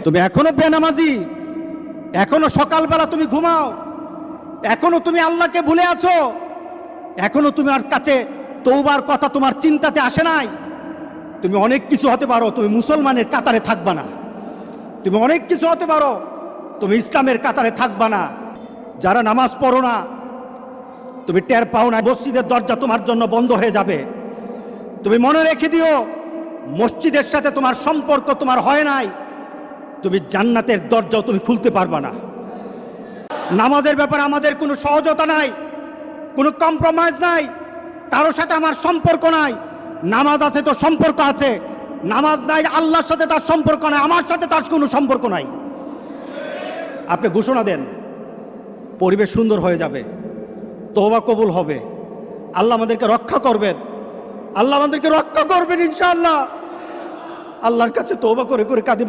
তুমি এখনো বেনামাজি, এখনো সকালবেলা তুমি ঘুমাও, এখনো তুমি আল্লাহকে ভুলে আছো, এখনো তোমার কাছে তওবার কথা তোমার চিন্তাতে আসে নাই। তুমি অনেক কিছু হতে পারো, তুমি মুসলমানের কাতারে থাকবা না। তুমি অনেক কিছু হতে পারো, তুমি ইসলামের কাতারে থাকবা না। যারা নামাজ পড়ো না, তুমি টের পাও না, মসজিদের দরজা তোমার জন্য বন্ধ হয়ে যাবে। তুমি মনে রেখে দিও, মসজিদের সাথে তোমার সম্পর্ক তোমার হয় নাই, তুমি জান্নাতের দরজাও তুমি খুলতে পারবা না। নামাজের ব্যাপারে আমাদের কোনো সহজতা নাই, কোনো কম্প্রোমাইজ নাই, কারোর সাথে আমার সম্পর্ক নাই। নামাজ আছে তো সম্পর্ক আছে, নামাজ নাই আল্লাহর সাথে তার সম্পর্ক নাই, আমার সাথে তার কোনো সম্পর্ক নাই। আপনি ঘোষণা দেন, পরিবেশ সুন্দর হয়ে যাবে, তওবা কবুল হবে, আল্লাহ আমাদেরকে রক্ষা করবেন, আল্লাহ আমাদেরকে রক্ষা করবেন ইনশাআল্লাহ। আল্লাহর কাছে তওবা করে করে কাঁদি।